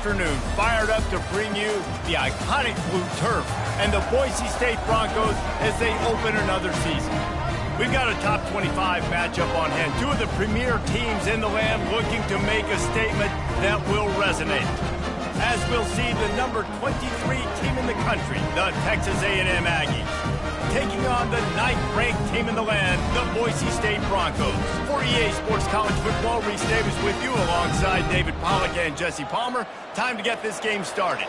afternoon, fired up to bring you the iconic blue turf and the Boise State Broncos as they open another season. We've got a top 25 matchup on hand. Two of the premier teams in the land looking to make a statement that will resonate. As we'll see the number 23 team in the country, the Texas A&M Aggies, taking on the 9th-ranked team in the land, the Boise State Broncos. For EA Sports College Football, Reese Davis with you alongside David Pollack and Jesse Palmer. Time to get this game started.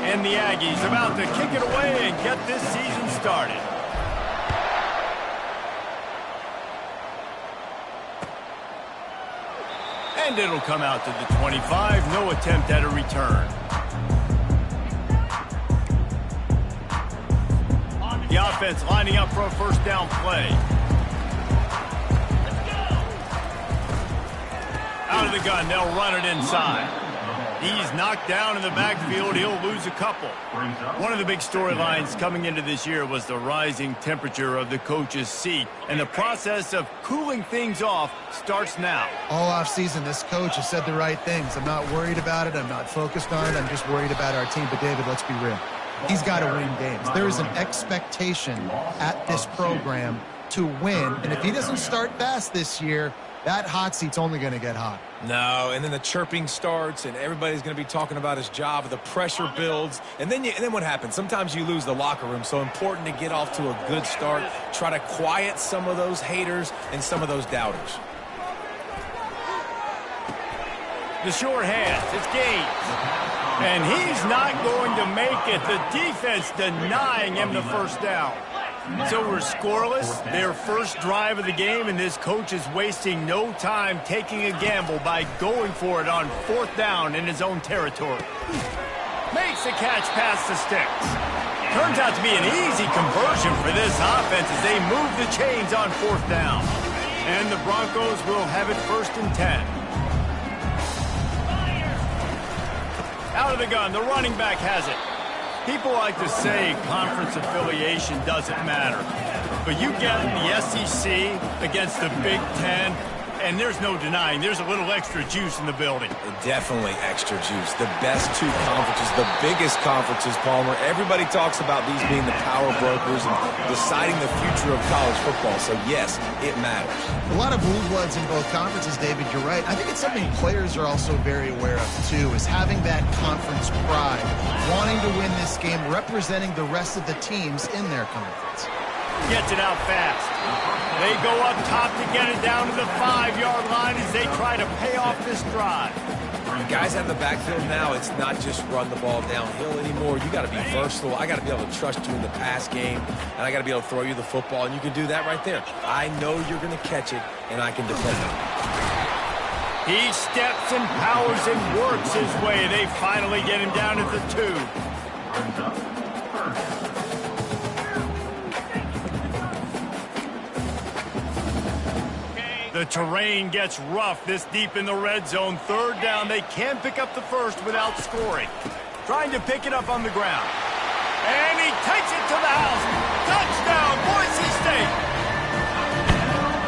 And the Aggies about to kick it away and get this season started. And it'll come out to the 25. No attempt at a return. The offense lining up for a first down play. Out of the gun, they'll run it inside. He's knocked down in the backfield. He'll lose a couple. One of the big storylines coming into this year was the rising temperature of the coach's seat. And the process of cooling things off starts now. All offseason, this coach has said the right things. I'm not worried about it. I'm not focused on it. I'm just worried about our team. But, David, let's be real. He's got to win games. There is an expectation at this program to win. And if he doesn't start fast this year, that hot seat's only going to get hot. No, and then the chirping starts, and everybody's going to be talking about his job. The pressure builds, and then what happens? Sometimes you lose the locker room, so important to get off to a good start. Try to quiet some of those haters and some of those doubters. The short hands, it's Gaines. And he's not going to make it. The defense denying him the first down. So we're scoreless, their first drive of the game, and this coach is wasting no time taking a gamble by going for it on fourth down in his own territory. Makes the catch past the sticks. Turns out to be an easy conversion for this offense as they move the chains on fourth down. And the Broncos will have it 1st and 10. Out of the gun, the running back has it. People like to say conference affiliation doesn't matter. But you get the SEC against the Big Ten, and there's no denying there's a little extra juice in the building. Definitely extra juice. The best two conferences, the biggest conferences, Palmer. Everybody talks about these being the power brokers and deciding the future of college football. So, yes, it matters. A lot of blue bloods in both conferences, David. You're right. I think it's something players are also very aware of, too, is having that conference pride, wanting to win this game, representing the rest of the teams in their conference. Gets it out fast. They go up top to get it down to the 5-yard line as they try to pay off this drive. The guys have the backfield now. It's not just run the ball downhill anymore. You got to be versatile. I got to be able to trust you in the pass game, and I got to be able to throw you the football, and you can do that right there. I know you're going to catch it, and I can defend it. He steps and powers and works his way. They finally get him down at the 2. The terrain gets rough this deep in the red zone. 3rd down. They can pick up the first without scoring. Trying to pick it up on the ground. And he takes it to the house. Touchdown, Boise State.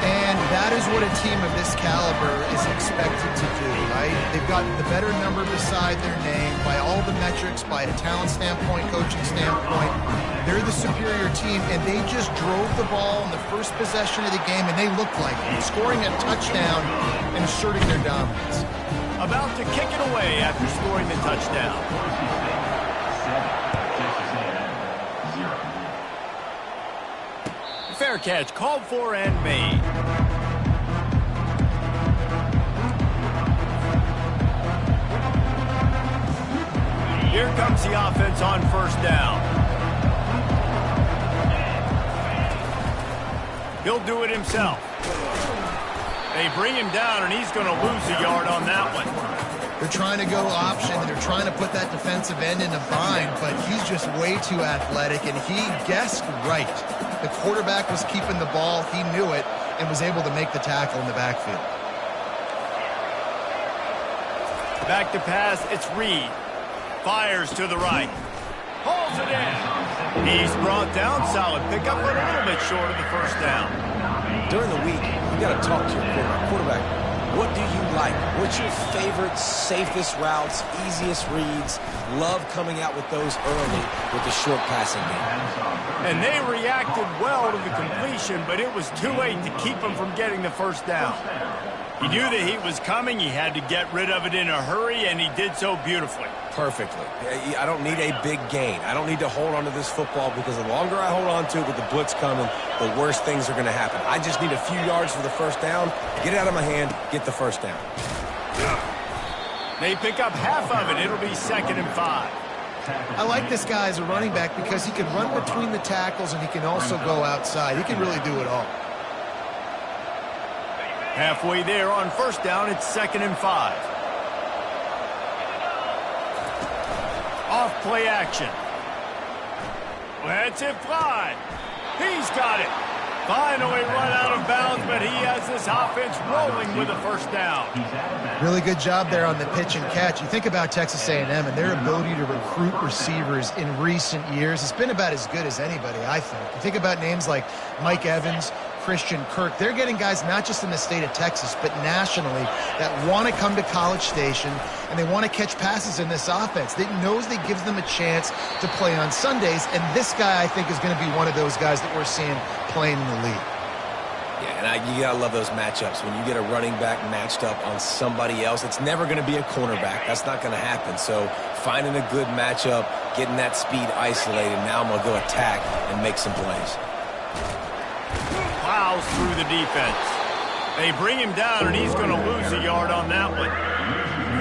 And that is what a team of this caliber is expected to do, right? They've got the better number beside their name by all the metrics, by a talent standpoint, coaching standpoint. They're the superior team, and they just drove the ball in the first possession of the game, and they looked like it, scoring a touchdown and asserting their dominance. About to kick it away after scoring the touchdown. Fair catch, called for and made. Here comes the offense on first down. He'll do it himself. They bring him down, and he's going to lose a yard on that one. They're trying to go option, and they're trying to put that defensive end in a bind, but he's just way too athletic, and he guessed right. The quarterback was keeping the ball. He knew it and was able to make the tackle in the backfield. Back to pass, it's Reed. Fires to the right. Pulls it in. He's brought down, solid pickup, but a little bit short of the first down. During the week, you got to talk to your quarterback. What do you like? What's your favorite, safest routes, easiest reads? Love coming out with those early with the short passing game. And they reacted well to the completion, but it was too late to keep him from getting the first down. He knew the heat was coming. He had to get rid of it in a hurry, and he did so beautifully. Perfectly. I don't need a big gain. I don't need to hold on to this football because the longer I hold on to it with the blitz coming, the worse things are going to happen. I just need a few yards for the first down, get it out of my hand, get the first down. They pick up half of it. It'll be 2nd and 5. I like this guy as a running back because he can run between the tackles and he can also go outside. He can really do it all. Halfway there on first down, it's 2nd and 5. Off play action. Lets it fly. He's got it. Finally run out of bounds, but he has this offense rolling with a first down. Really good job there on the pitch and catch. You think about Texas A&M and their ability to recruit receivers in recent years. It's been about as good as anybody, I think. You think about names like Mike Evans, Christian Kirk. They're getting guys not just in the state of Texas, but nationally that want to come to College Station and they want to catch passes in this offense. They knows they gives them a chance to play on Sundays, and this guy, I think, is going to be one of those guys that we're seeing playing in the league. Yeah, and you got to love those matchups. When you get a running back matched up on somebody else, it's never going to be a cornerback. That's not going to happen. So finding a good matchup, getting that speed isolated, now I'm going to go attack and make some plays. Plows through the defense. They bring him down, and he's going to lose a yard on that one.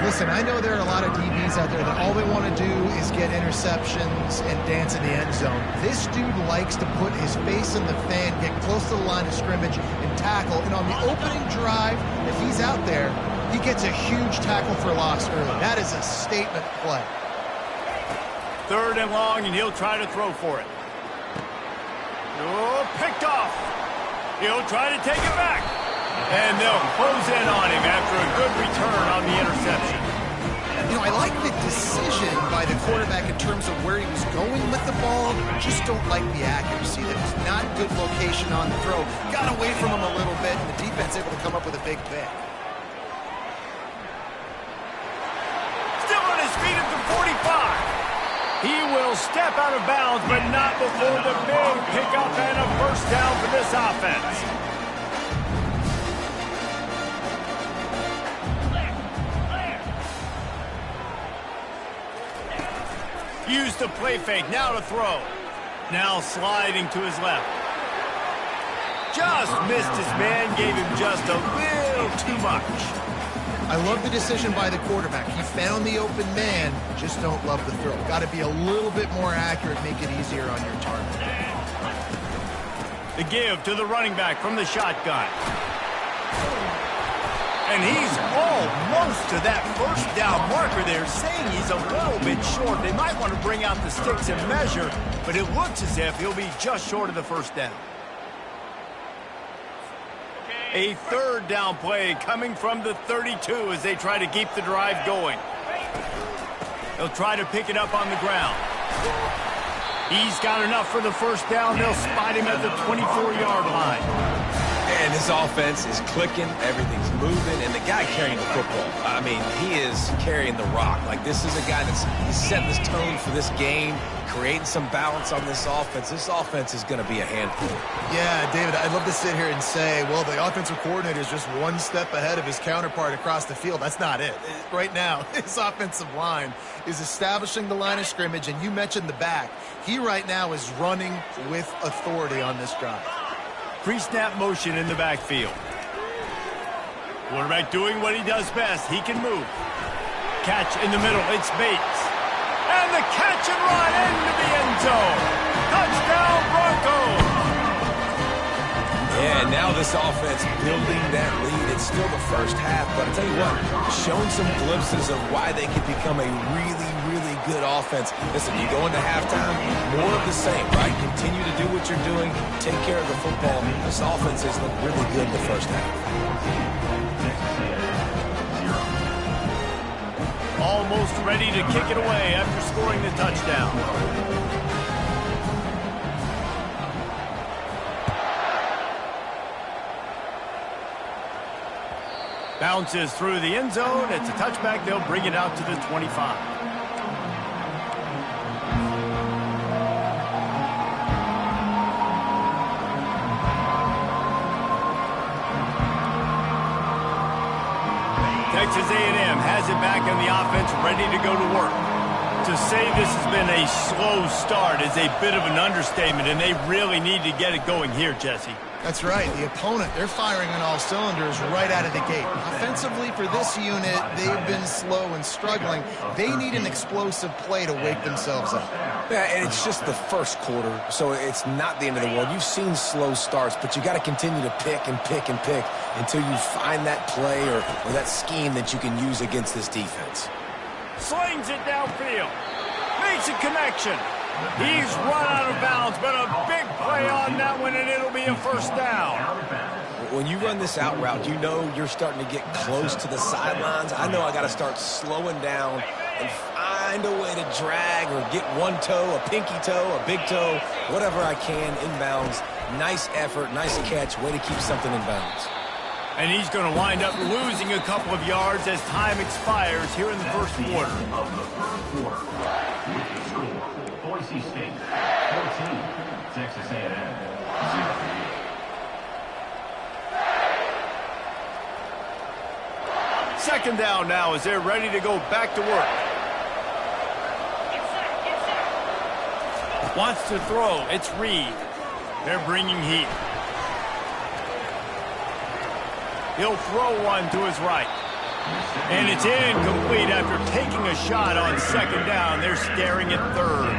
Listen, I know there are a lot of DBs out there that all they want to do is get interceptions and dance in the end zone. This dude likes to put his face in the fan, get close to the line of scrimmage, and tackle. And on the opening drive, if he's out there, he gets a huge tackle for loss early. That is a statement play. 3rd and long, and he'll try to throw for it. Oh, picked off. He'll try to take it back. And they'll close in on him after a good return on the interception. You know, I like the decision by the quarterback in terms of where he was going with the ball. Just don't like the accuracy. That was not good location on the throw. Got away from him a little bit, and the defense able to come up with a big pick. Still on his feet at the 45. He will step out of bounds, but not before the big pickup and a first down for this offense. Used to play fake, now to throw. Now sliding to his left. Just missed his man, gave him just a little too much. I love the decision by the quarterback. He found the open man, just don't love the throw. Got to be a little bit more accurate, make it easier on your target. The give to the running back from the shotgun. And he's almost to that first down marker there, saying he's a little bit short. They might want to bring out the sticks and measure, but it looks as if he'll be just short of the first down. A 3rd down play coming from the 32 as they try to keep the drive going. They'll try to pick it up on the ground. He's got enough for the first down. They'll spot him at the 24-yard line. And this offense is clicking, everything's moving, and the guy carrying the football, I mean, he is carrying the rock. Like, this is a guy that's setting this tone for this game, creating some balance on this offense. This offense is going to be a handful. Yeah, David, I'd love to sit here and say, well, the offensive coordinator is just one step ahead of his counterpart across the field. That's not it. Right now, his offensive line is establishing the line of scrimmage, and you mentioned the back. He right now is running with authority on this drive. Pre-snap motion in the backfield. Quarterback doing what he does best. He can move. Catch in the middle. It's Bates. And the catch and run into the end zone. Touchdown, Broncos. Yeah, now this offense building that lead. It's still the first half, but I'll tell you what, showing some glimpses of why they could become a really, really good offense. Listen, you go into halftime, more of the same, right? Continue to do what you're doing, take care of the football. This offense has looked really good the first half. Almost ready to kick it away after scoring the touchdown. Bounces through the end zone. It's a touchback. They'll bring it out to the 25. Texas A&M has it back in the offense, ready to go to work. To say this has been a slow start is a bit of an understatement, and they really need to get it going here, Jesse. That's right. The opponent, they're firing on all cylinders right out of the gate. Offensively, for this unit, they've been slow and struggling. They need an explosive play to wake themselves up. Yeah, and it's just the first quarter, so it's not the end of the world. You've seen slow starts, but you got to continue to pick and pick and pick until you find that play or that scheme that you can use against this defense. Slings it downfield. Makes a connection. He's run out of bounds, but a big play on that one, and it'll be a first down. When you run this out route, you know you're starting to get close to the sidelines. I know I got to start slowing down and find a way to drag or get one toe, a pinky toe, a big toe, whatever I can inbounds. Nice effort, nice catch, way to keep something in bounds. And he's going to wind up losing a couple of yards as time expires here in the first quarter. Boise State, 14, Texas A&M, 0. Second down now as they're ready to go back to work. Wants to throw. It's Reed. They're bringing heat. He'll throw one to his right. And it's incomplete after taking a shot on second down. They're staring at third.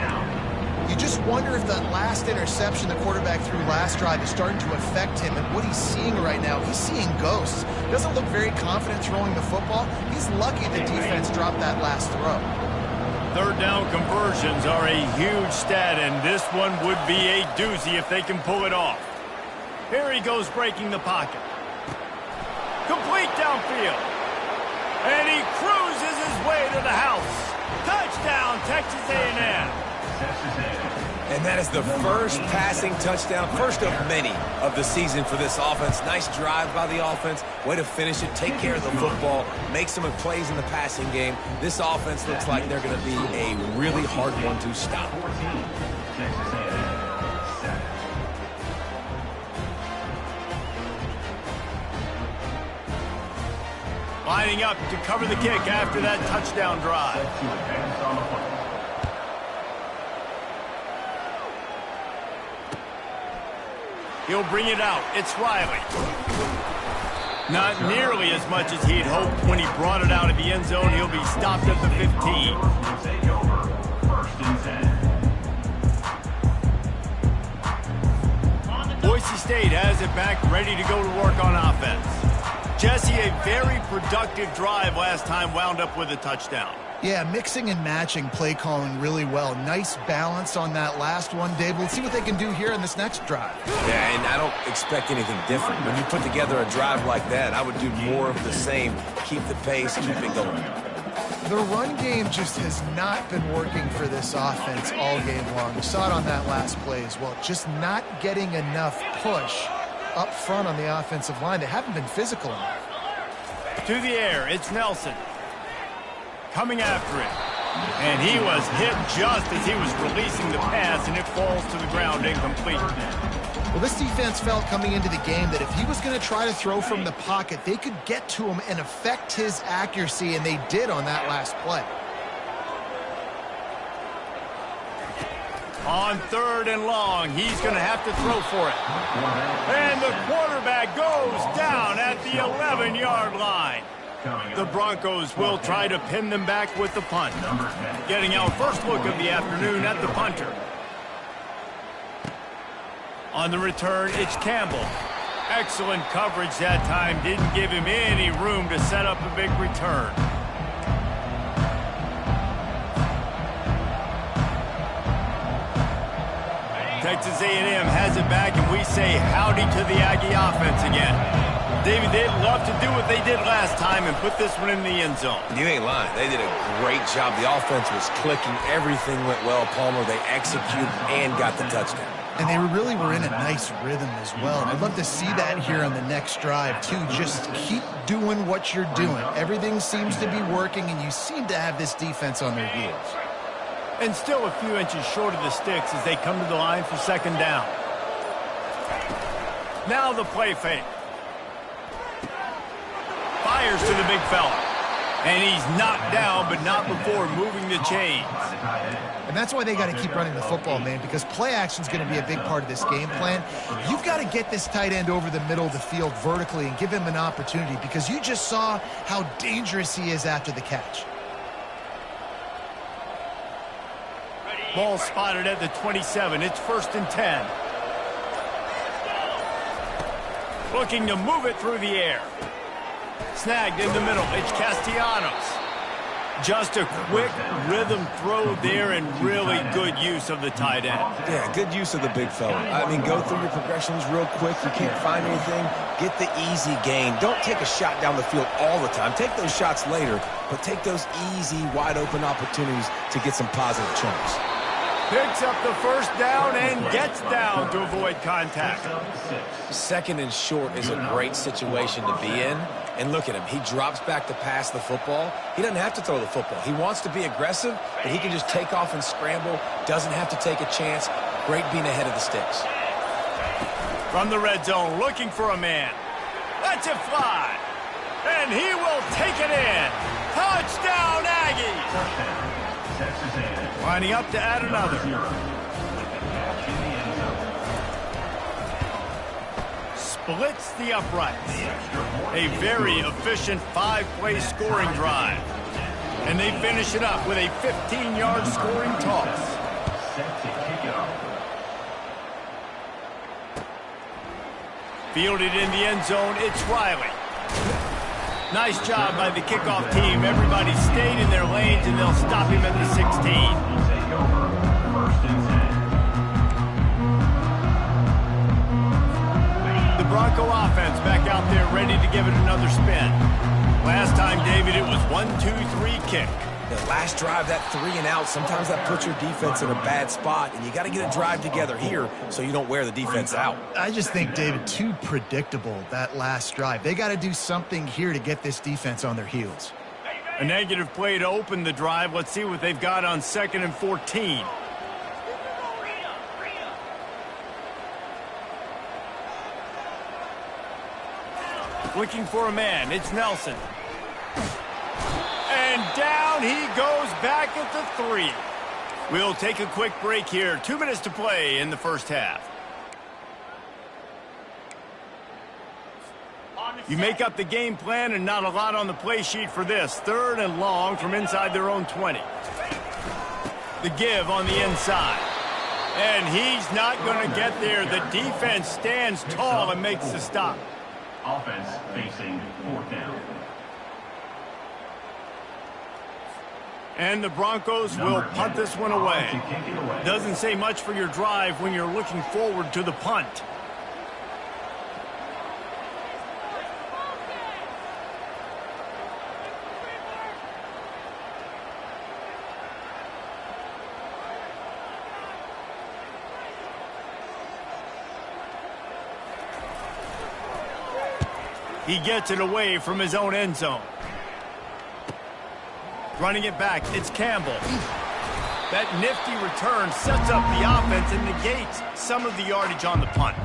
You just wonder if that last interception the quarterback threw last drive is starting to affect him and what he's seeing right now. He's seeing ghosts. He doesn't look very confident throwing the football. He's lucky the defense dropped that last throw. Third down conversions are a huge stat, and this one would be a doozy if they can pull it off. Here he goes breaking the pocket. Complete downfield. And he cruises his way to the house. Touchdown, Texas A&M. And that is the first passing touchdown, first of many of the season for this offense. Nice drive by the offense. Way to finish it, take care of the football, make some plays in the passing game. This offense looks like they're going to be a really hard one to stop. Lining up to cover the kick after that touchdown drive. He'll bring it out. It's Riley. Not nearly as much as he'd hoped when he brought it out of the end zone. He'll be stopped at the 15. Boise State has it back, ready to go to work on offense. Jesse, a very productive drive last time, wound up with a touchdown. Yeah, mixing and matching play calling really well. Nice balance on that last one, Dave. Let's see what they can do here in this next drive. Yeah, and I don't expect anything different. When you put together a drive like that, I would do more of the same. Keep the pace, keep it going. The run game just has not been working for this offense all game long. We saw it on that last play as well. Just not getting enough push up front on the offensive line. They haven't been physical enough. To the air, it's Nelson. Coming after it. And he was hit just as he was releasing the pass, and it falls to the ground incomplete. Well, this defense felt coming into the game that if he was going to try to throw from the pocket, they could get to him and affect his accuracy, and they did on that last play. On third and long, he's going to have to throw for it. And the quarterback goes down at the 11-yard line. The Broncos will try to pin them back with the punt. Getting our first look of the afternoon at the punter. On the return, it's Campbell. Excellent coverage that time. Didn't give him any room to set up a big return. Texas A&M has it back, and we say howdy to the Aggie offense again. David, they'd love to do what they did last time and put this one in the end zone. You ain't lying. They did a great job. The offense was clicking. Everything went well, Palmer. They executed and got the touchdown. And they really were in a nice rhythm as well. And I'd love to see that here on the next drive, too. Just keep doing what you're doing. Everything seems to be working, and you seem to have this defense on their heels. And still a few inches short of the sticks as they come to the line for second down. Now the play fake. Fires to the big fella. And he's knocked down, but not before moving the chains. And that's why they got to keep running the football, man, because play action is going to be a big part of this game plan. You've got to get this tight end over the middle of the field vertically and give him an opportunity, because you just saw how dangerous he is after the catch. Ball spotted at the 27. It's 1st and 10. Looking to move it through the air. Snagged in the middle. It's Castellanos. Just a quick rhythm throw there and really good use of the tight end. Yeah, good use of the big fella. I mean, go through your progressions real quick. You can't find anything. Get the easy gain. Don't take a shot down the field all the time. Take those shots later, but take those easy, wide-open opportunities to get some positive chunks. Picks up the first down and gets down to avoid contact. 2nd and short is a great situation to be in. And look at him. He drops back to pass the football. He doesn't have to throw the football. He wants to be aggressive, but he can just take off and scramble. Doesn't have to take a chance. Great being ahead of the sticks. From the red zone, looking for a man. Lets it fly. And he will take it in. Touchdown, Aggies. Lining up to add another. Splits the uprights. A very efficient 5-play scoring drive. And they finish it up with a 15-yard scoring toss. Fielded in the end zone, it's Riley. Nice job by the kickoff team. Everybody stayed in their lanes, and they'll stop him at the 16. Bronco offense back out there ready to give it another spin. Last time, David, it was 1-2-3 kick. The last drive, that 3 and out, sometimes that puts your defense in a bad spot, and you got to get a drive together here so you don't wear the defense out. I just think, David, too predictable, that last drive. They got to do something here to get this defense on their heels. A negative play to open the drive. Let's see what they've got on 2nd and 14. Looking for a man. It's Nelson. And down he goes back at the 3. We'll take a quick break here. 2 minutes to play in the first half. You make up the game plan and not a lot on the play sheet for this. 3rd and long from inside their own 20. The give on the inside. And he's not going to get there. The defense stands tall and makes the stop. Offense facing 4th down. And the Broncos will punt this one away. Doesn't say much for your drive when you're looking forward to the punt. He gets it away from his own end zone. Running it back, it's Campbell. That nifty return sets up the offense and negates some of the yardage on the punt.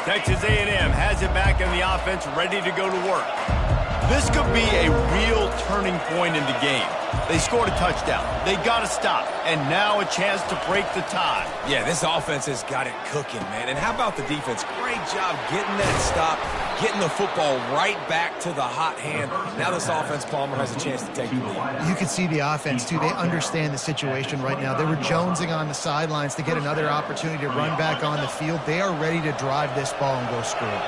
Texas A&M has it back in the offense, ready to go to work. This could be a real turning point in the game. They scored a touchdown. They got to stop. And now a chance to break the tie. Yeah, this offense has got it cooking, man. And how about the defense? Great job getting that stop, getting the football right back to the hot hand. Now this offense, Palmer, has a chance to take the lead. You can see the offense, too. They understand the situation right now. They were jonesing on the sidelines to get another opportunity to run back on the field. They are ready to drive this ball and go score.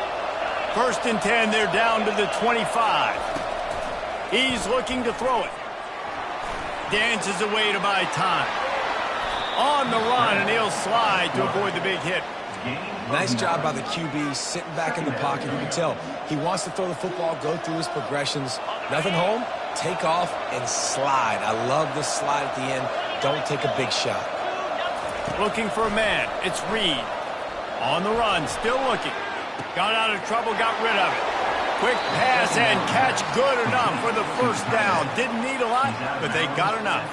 1st and 10, they're down to the 25. He's looking to throw it. Dances away to buy time. On the run, and he'll slide to avoid the big hit. Nice job by the QB, sitting back in the pocket. You can tell he wants to throw the football, go through his progressions. Nothing home, take off, and slide. I love this slide at the end. Don't take a big shot. Looking for a man. It's Reed. On the run, still looking. Got out of trouble, got rid of it. Quick pass and catch, good enough for the first down. Didn't need a lot, but they got enough.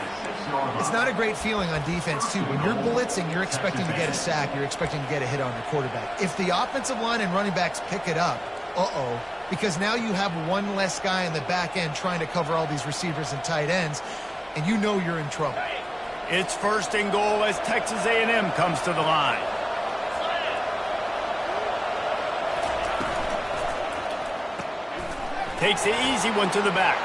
It's not a great feeling on defense, too. When you're blitzing, you're expecting to get a sack. You're expecting to get a hit on your quarterback. If the offensive line and running backs pick it up, because now you have one less guy in the back end trying to cover all these receivers and tight ends, and you know you're in trouble. It's first and goal as Texas A&M comes to the line. Takes the easy one to the back.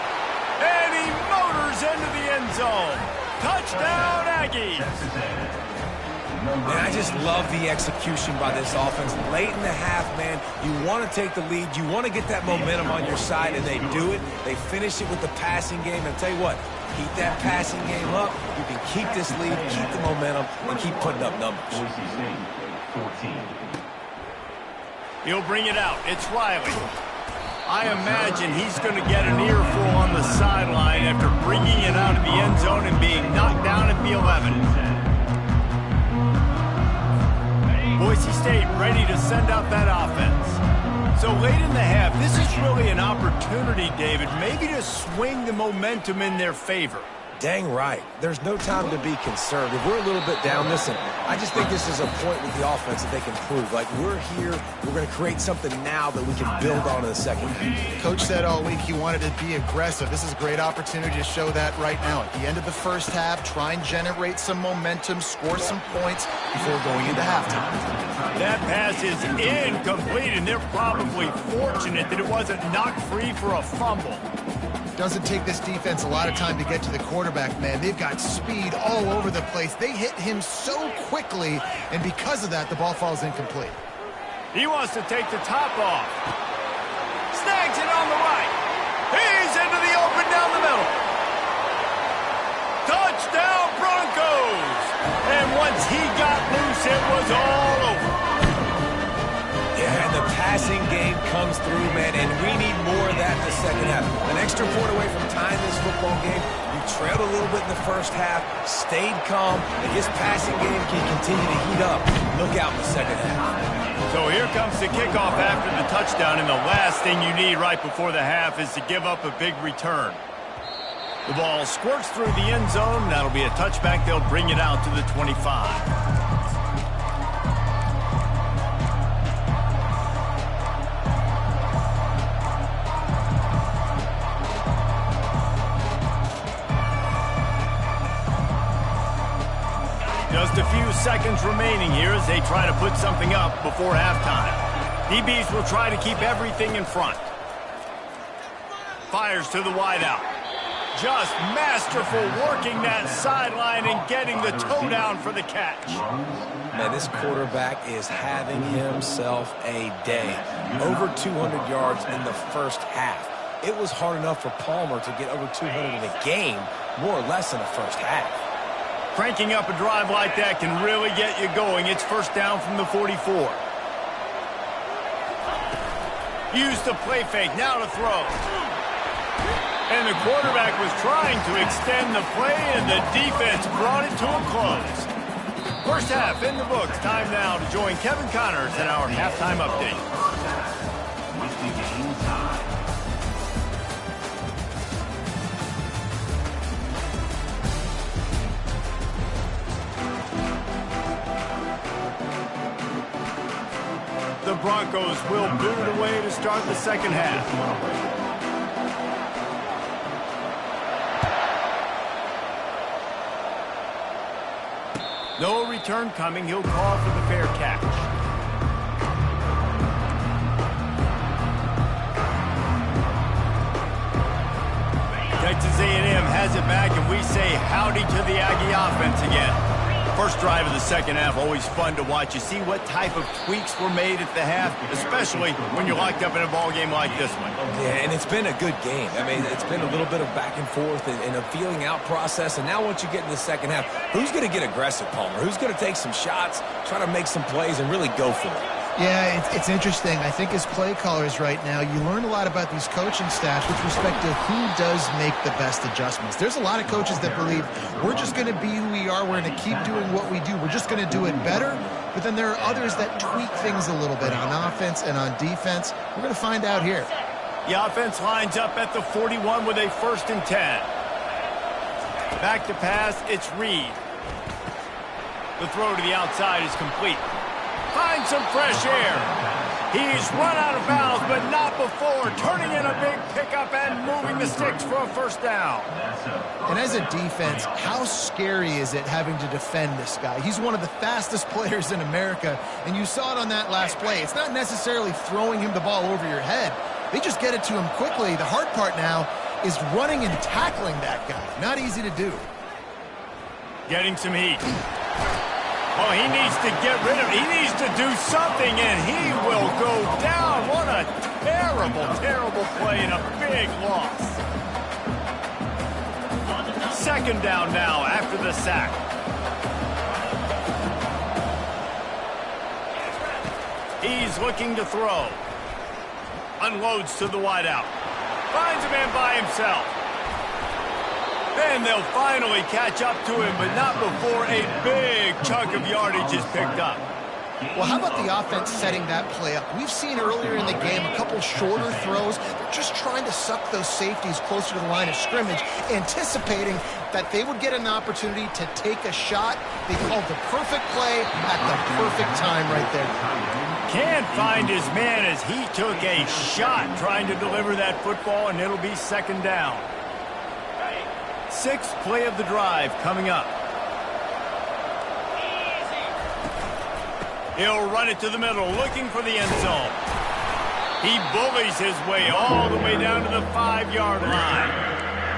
And he motors into the end zone. Touchdown, Aggies! Man, I just love the execution by this offense. Late in the half, man, you want to take the lead. You want to get that momentum on your side, and they do it. They finish it with the passing game. And tell you what, keep that passing game up. You can keep this lead, keep the momentum, and keep putting up numbers. Boise State, 14. He'll bring it out. It's Riley. I imagine he's going to get an earful on the sideline after bringing it out of the end zone and being knocked down at the 11. Boise State ready to send out that offense. So late in the half, this is really an opportunity, David, maybe to swing the momentum in their favor. Dang right. There's no time to be concerned. If we're a little bit down, listen, I just think this is a point with the offense that they can prove. Like, we're here, we're going to create something now that we can build on in the second half. Coach said all week he wanted to be aggressive. This is a great opportunity to show that right now. At the end of the first half, try and generate some momentum, score some points before going into halftime. That pass is incomplete, and they're probably fortunate that it wasn't knocked free for a fumble. Doesn't take this defense a lot of time to get to the quarterback, man. They've got speed all over the place. They hit him so quickly, and because of that, the ball falls incomplete. He wants to take the top off. Snags it on the right. He's into the open down the middle. Touchdown, Broncos! And once he got loose, it was all over. Yeah, and the passing game comes through, man, and we need more of that in the second half. An extra point away from tying this football game. You trailed a little bit in the first half, stayed calm, and his passing game can continue to heat up. Look out in the second half. So here comes the kickoff after the touchdown, and the last thing you need right before the half is to give up a big return. The ball squirts through the end zone. That'll be a touchback. They'll bring it out to the 25. Just a few seconds remaining here as they try to put something up before halftime. DBs will try to keep everything in front. Fires to the wideout. Just masterful working that sideline and getting the toe down for the catch. Man, this quarterback is having himself a day. Over 200 yards in the first half. It was hard enough for Palmer to get over 200 in a game, more or less in the first half. Cranking up a drive like that can really get you going. It's first down from the 44. Use the play fake, now to throw. And the quarterback was trying to extend the play, and the defense brought it to a close. First half in the books. Time now to join Kevin Connors in our halftime update. The Broncos will boot it away to start the second half. No return coming. He'll call for the fair catch. Texas A&M has it back, and we say howdy to the Aggie offense again. First drive of the second half, always fun to watch. You see what type of tweaks were made at the half, especially when you're locked up in a ball game like this one. Yeah, and it's been a good game. I mean, it's been a little bit of back and forth and a feeling out process. And now once you get in the second half, who's going to get aggressive, Palmer? Who's going to take some shots, try to make some plays, and really go for it? Yeah, it's interesting. I think as play callers right now, you learn a lot about these coaching staffs with respect to who does make the best adjustments. There's a lot of coaches that believe we're just going to be who we are. We're going to keep doing what we do. We're just going to do it better. But then there are others that tweak things a little bit on offense and on defense. We're going to find out here. The offense lines up at the 41 with a 1st and 10. Back to pass, it's Reed. The throw to the outside is complete. Finds some fresh air. He's run out of bounds, but not before turning in a big pickup and moving the sticks for a 1st down. And as a defense, how scary is it having to defend this guy? He's one of the fastest players in America, and you saw it on that last play. It's not necessarily throwing him the ball over your head. They just get it to him quickly. The hard part now is running and tackling that guy. Not easy to do. Getting some heat. Oh, he needs to get rid of it. He needs to do something, and he will go down. What a terrible, terrible play and a big loss. 2nd down now after the sack. He's looking to throw. Unloads to the wideout. Finds a man by himself. Then they'll finally catch up to him, but not before a big chunk of yardage is picked up. Well, how about the offense setting that play up? We've seen earlier in the game a couple shorter throws. They're just trying to suck those safeties closer to the line of scrimmage, anticipating that they would get an opportunity to take a shot. They called the perfect play at the perfect time right there. Can't find his man as he took a shot trying to deliver that football, and it'll be 2nd down. 6th play of the drive coming up. He'll run it to the middle, looking for the end zone. He bullies his way all the way down to the 5-yard line.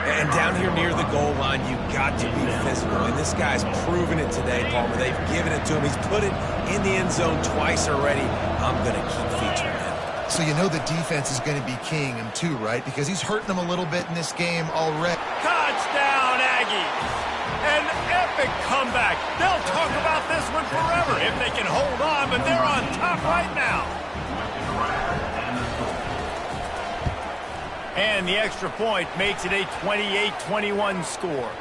And down here near the goal line, you've got to be physical. And this guy's proven it today, Palmer. They've given it to him. He's put it in the end zone twice already. I'm going to keep featuring him. So you know the defense is going to be keying him too, right? Because he's hurting them a little bit in this game already. Touchdown, Aggies! An epic comeback. They'll talk about this one forever if they can hold on, but they're on top right now. And the extra point makes it a 28-21 score.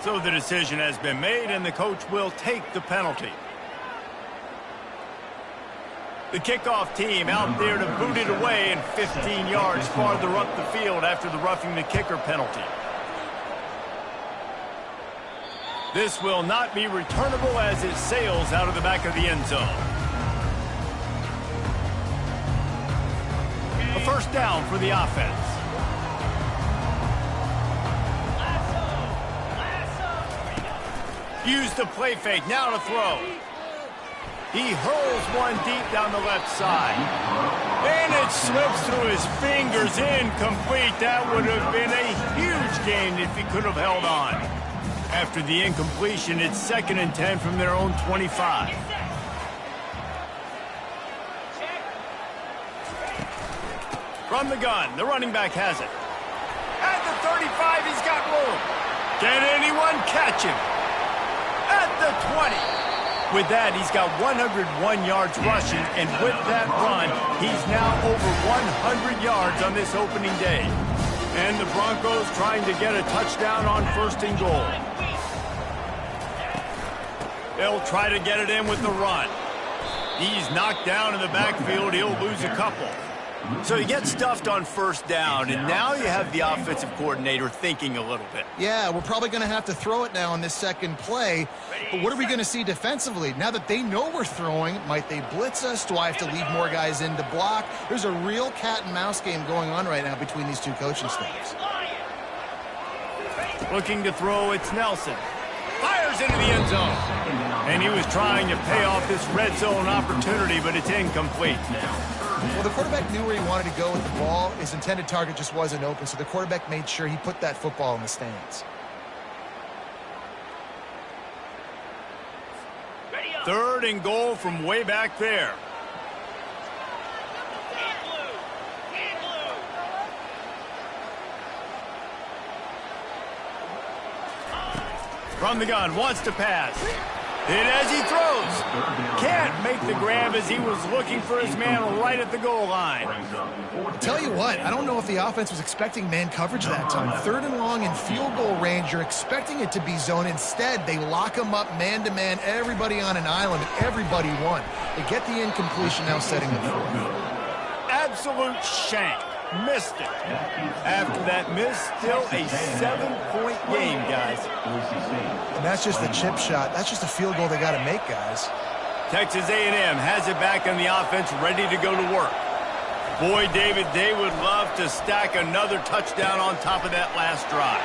So the decision has been made, and the coach will take the penalty. The kickoff team out there to boot it away and 15 yards farther up the field after the roughing the kicker penalty. This will not be returnable as it sails out of the back of the end zone. A 1st down for the offense. Use the play fake, now to throw. He hurls one deep down the left side. And it slips through his fingers, incomplete. That would have been a huge gain if he could have held on. After the incompletion, it's 2nd and 10 from their own 25. From the gun, the running back has it. At the 35, he's got room. Can anyone catch him? At the 20. With that, he's got 101 yards rushing, and with that run, he's now over 100 yards on this opening day. And the Broncos trying to get a touchdown on 1st and goal. They'll try to get it in with the run. He's knocked down in the backfield. He'll lose a couple. So you get stuffed on 1st down, and now you have the offensive coordinator thinking a little bit. Yeah, we're probably going to have to throw it now on this 2nd play. But what are we going to see defensively? Now that they know we're throwing, might they blitz us? Do I have to leave more guys in to block? There's a real cat and mouse game going on right now between these two coaching staffs. Looking to throw, it's Nelson. Fires into the end zone. And he was trying to pay off this red zone opportunity, but it's incomplete. Well, the quarterback knew where he wanted to go with the ball. His intended target just wasn't open, so the quarterback made sure he put that football in the stands. 3rd and goal from way back there. From the gun, wants to pass. Hit as he throws. Can't make the grab as he was looking for his man right at the goal line. Tell you what, I don't know if the offense was expecting man coverage that time. 3rd and long in field goal range, you're expecting it to be zone. Instead, they lock him up man-to-man, everybody on an island, and everybody won. They get the incompletion, now setting the 4th. Absolute shank. Missed it. After that miss, still a 7-point game, guys. And that's just a chip shot. That's just a field goal they got to make, guys. Texas A&M has it back on the offense, ready to go to work. Boy, David, they would love to stack another touchdown on top of that last drive.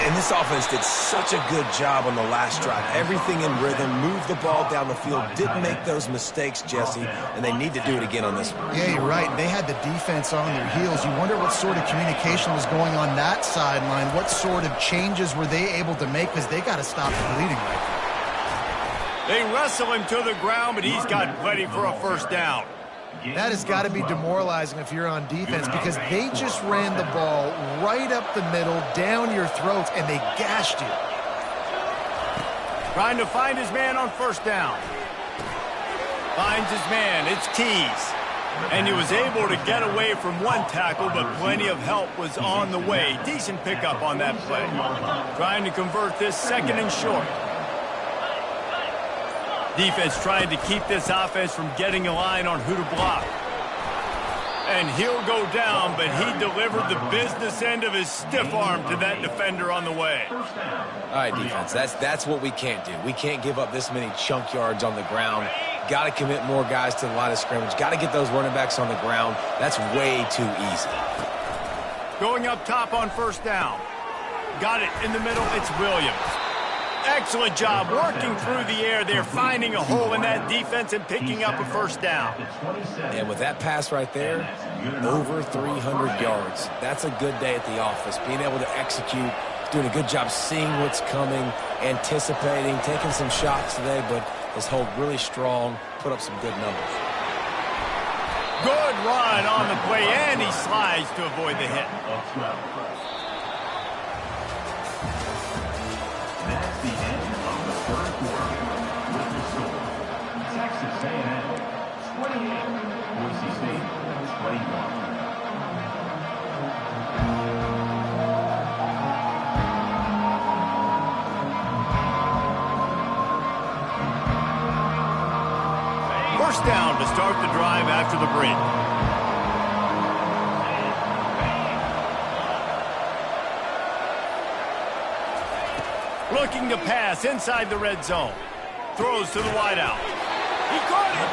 And this offense did such a good job on the last drive. Everything in rhythm, moved the ball down the field, didn't make those mistakes, Jesse, and they need to do it again on this one. Yeah, you're right. They had the defense on their heels. You wonder what sort of communication was going on that sideline. What sort of changes were they able to make, because they got to stop the bleeding right now. They wrestle him to the ground, but he's got plenty for a 1st down. That has got to be demoralizing if you're on defense, because they just ran the ball right up the middle, down your throats, and they gashed you. Trying to find his man on 1st down. Finds his man. It's Keys. And he was able to get away from one tackle, but plenty of help was on the way. Decent pickup on that play. Trying to convert this 2nd and short. Defense trying to keep this offense from getting a line on who to block. And he'll go down, but he delivered the business end of his stiff arm to that defender on the way. All right, defense, that's what we can't do. We can't give up this many chunk yards on the ground. Got to commit more guys to the line of scrimmage. Got to get those running backs on the ground. That's way too easy. Going up top on 1st down. Got it in the middle. It's Williams. Excellent job working through the air there, finding a hole in that defense and picking up a 1st down. And with that pass right there, over 300 yards. That's a good day at the office. Being able to execute, doing a good job seeing what's coming, anticipating, taking some shots today, but his hold really strong, put up some good numbers. Good run on the play, and he slides to avoid the hit. That's the end of the 3rd quarter. With the score, Texas A&M 28, Boise State 21. First down to start the drive after the break. Looking to pass inside the red zone. Throws to the wideout. He caught it.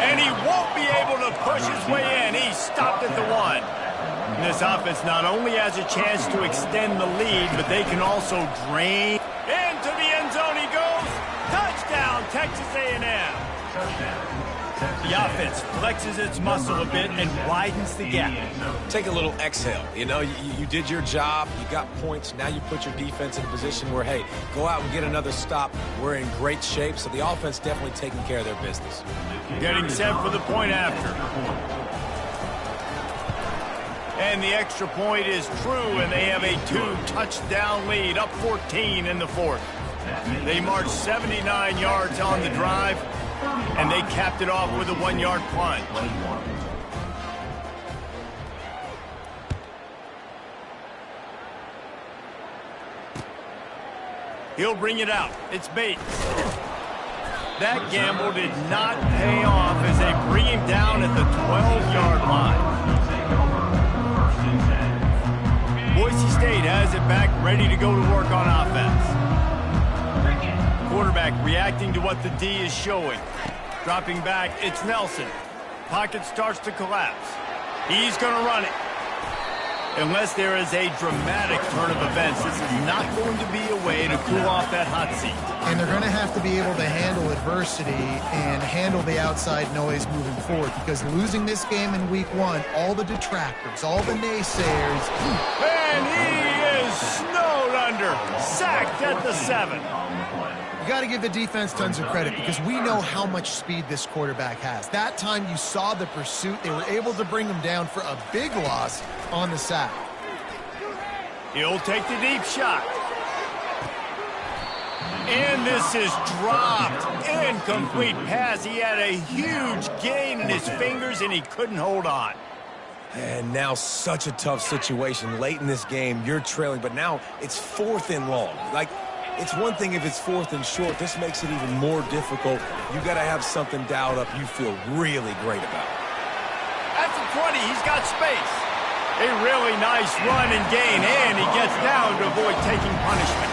And he won't be able to push his way in. He stopped at the 1. And this offense not only has a chance to extend the lead, but they can also drain. Into the end zone he goes. Touchdown, Texas A&M. The offense flexes its muscle a bit and widens the gap. Take a little exhale. You know, you did your job. You got points. Now you put your defense in a position where, hey, go out and get another stop. We're in great shape. So the offense definitely taking care of their business. Getting set for the point after. And the extra point is true, and they have a 2-touchdown lead, up 14 in the 4th. They marched 79 yards on the drive, and they capped it off with a 1-yard plunge. He'll bring it out. It's Bates. That gamble did not pay off as they bring him down at the 12-yard line. Boise State has it back, ready to go to work on offense. Quarterback reacting to what the D is showing. Dropping back, it's Nelson. Pocket starts to collapse. He's going to run it. Unless there is a dramatic turn of events, this is not going to be a way to cool off that hot seat. And they're going to have to be able to handle adversity and handle the outside noise moving forward, because losing this game in week 1, all the detractors, all the naysayers. And he is snowed under, sacked at the 7. got to give the defense tons of credit because we know how much speed this quarterback has. That time you saw the pursuit. They were able to bring him down for a big loss on the sack. He'll take the deep shot. And this is dropped. Incomplete pass. He had a huge gain in his fingers, and he couldn't hold on. And now such a tough situation. Late in this game, you're trailing, but now it's 4th and long. Like, it's one thing if it's 4th and short. This makes it even more difficult. You got to have something dialed up you feel really great about. At the 20, he's got space. A really nice run and gain, and he gets down to avoid taking punishment.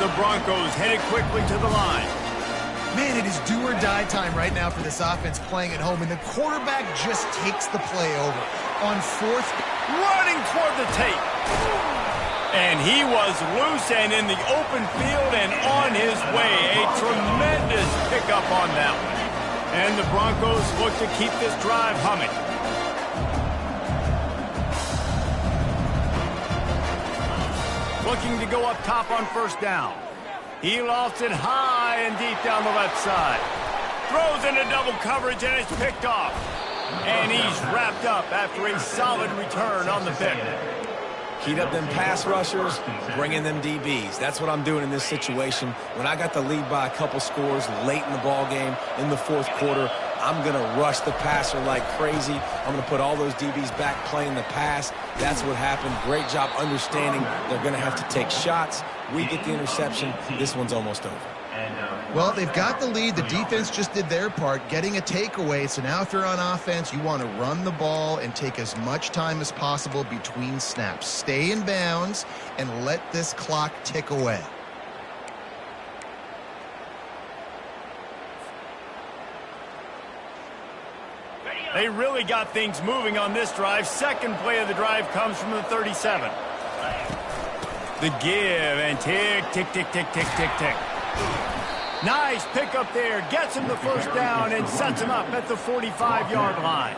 The Broncos headed quickly to the line. Man, it is do or die time right now for this offense playing at home, and the quarterback just takes the play over. On 4th, running toward the tape. And he was loose and in the open field and on his way. A tremendous pickup on that one. And the Broncos look to keep this drive humming. Looking to go up top on 1st down. He lofts it high and deep down the left side. Throws into double coverage and it's picked off. And he's wrapped up after a solid return on the pick. Heat up them pass rushers, bring in them DBs. That's what I'm doing in this situation. When I got the lead by a couple scores late in the ball game in the 4th quarter, I'm going to rush the passer like crazy. I'm going to put all those DBs back playing the pass. That's what happened. Great job understanding they're going to have to take shots. We get the interception. This one's almost over. well, they've got the lead. The defense just did their part, getting a takeaway. So now if you're on offense, you want to run the ball and take as much time as possible between snaps. Stay in bounds and let this clock tick away. They really got things moving on this drive. Second play of the drive comes from the 37. The give and tick, tick, tick, tick, tick, tick, tick. Nice pickup there. Gets him the 1st down and sets him up at the 45-yard line.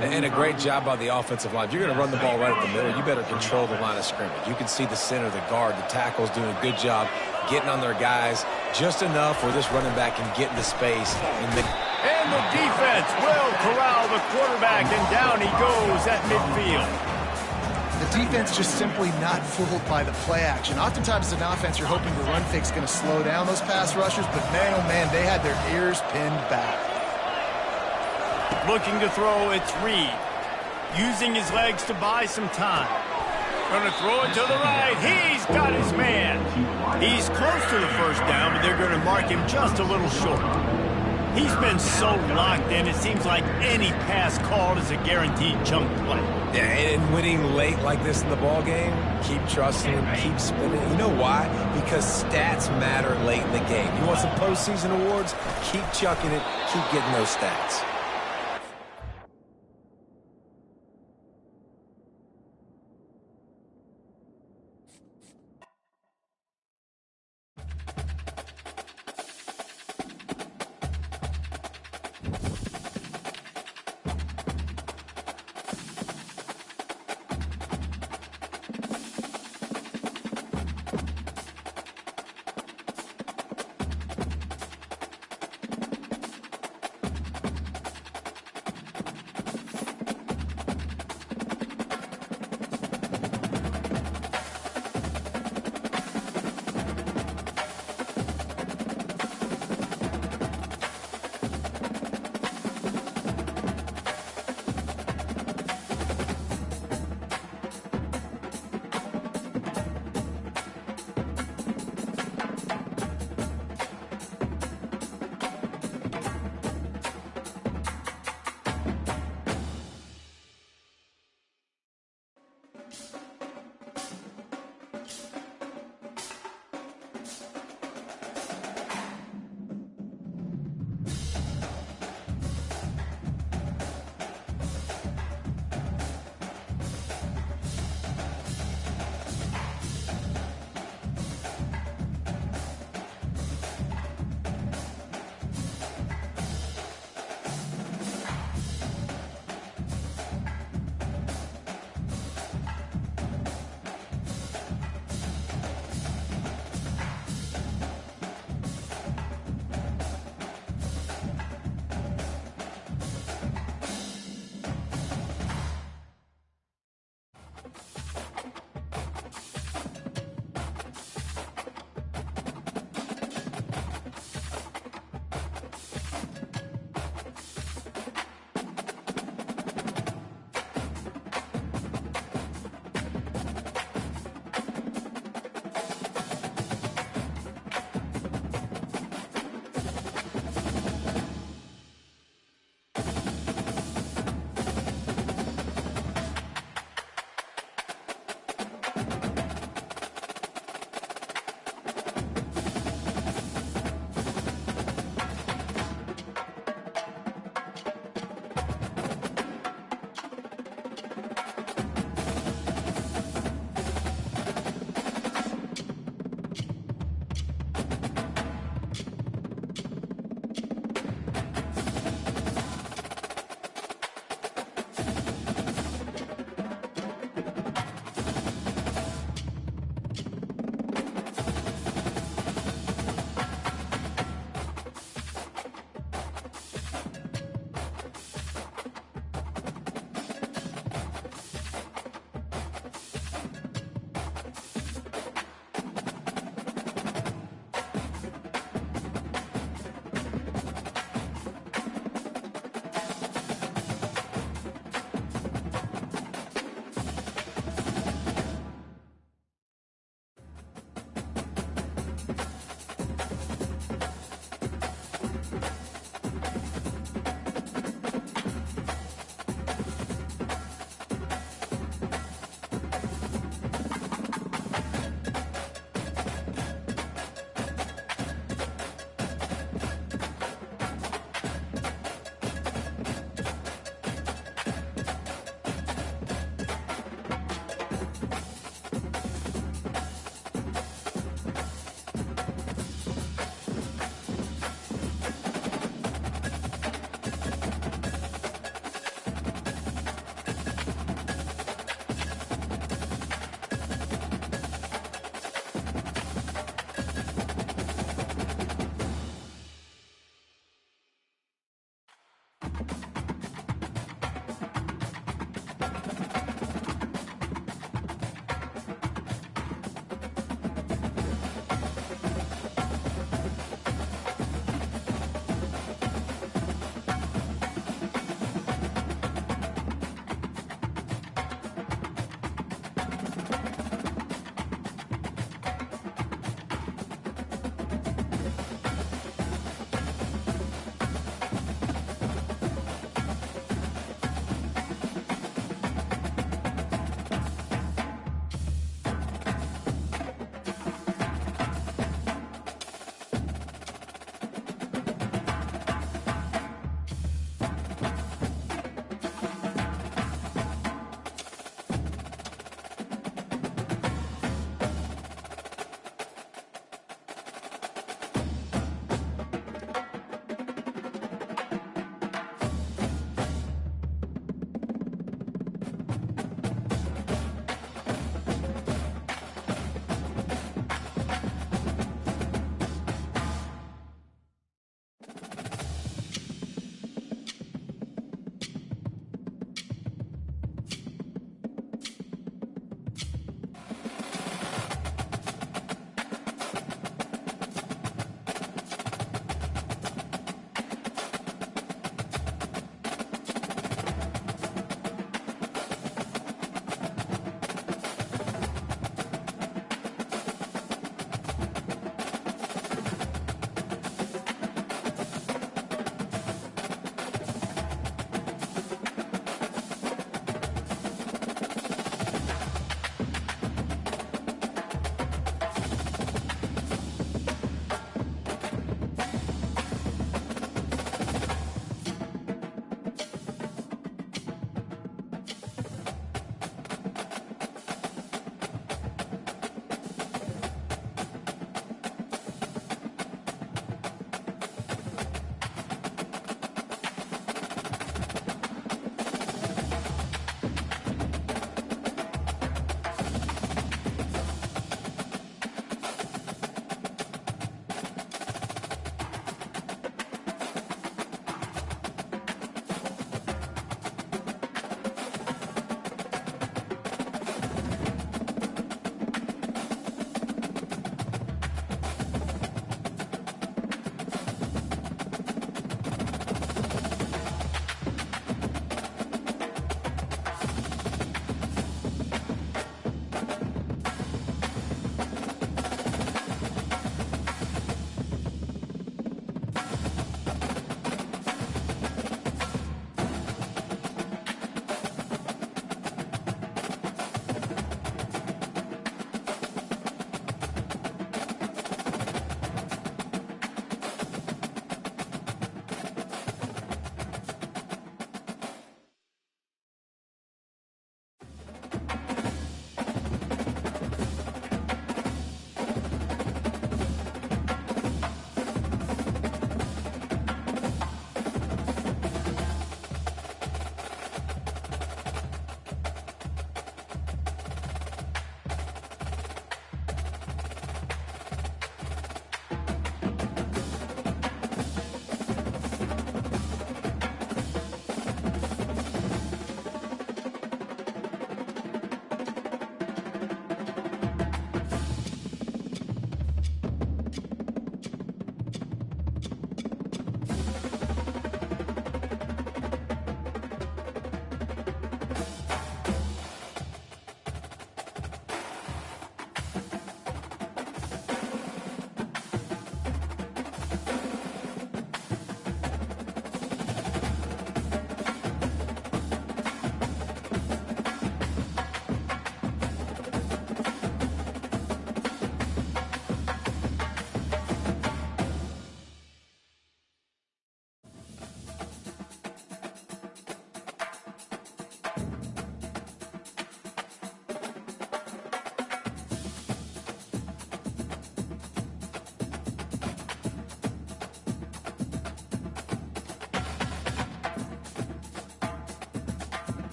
And a great job by the offensive line. If you're going to run the ball right at the middle, you better control the line of scrimmage. You can see the center, the guard, the tackles doing a good job getting on their guys just enough where this running back can get into space. And the defense will corral the quarterback, and down he goes at midfield. The defense just simply not fooled by the play action. Oftentimes as an offense, you're hoping the run fake's going to slow down those pass rushers, but man, oh man, they had their ears pinned back. Looking to throw, it's Reed. Using his legs to buy some time. Going to throw it to the right. He's got his man. He's close to the 1st down, but they're going to mark him just a little short. He's been so locked in, it seems like any pass called is a guaranteed chunk play. Yeah, and winning late like this in the ball game, keep trusting him, keep spinning. You know why? Because stats matter late in the game. You want some postseason awards? Keep chucking it, keep getting those stats.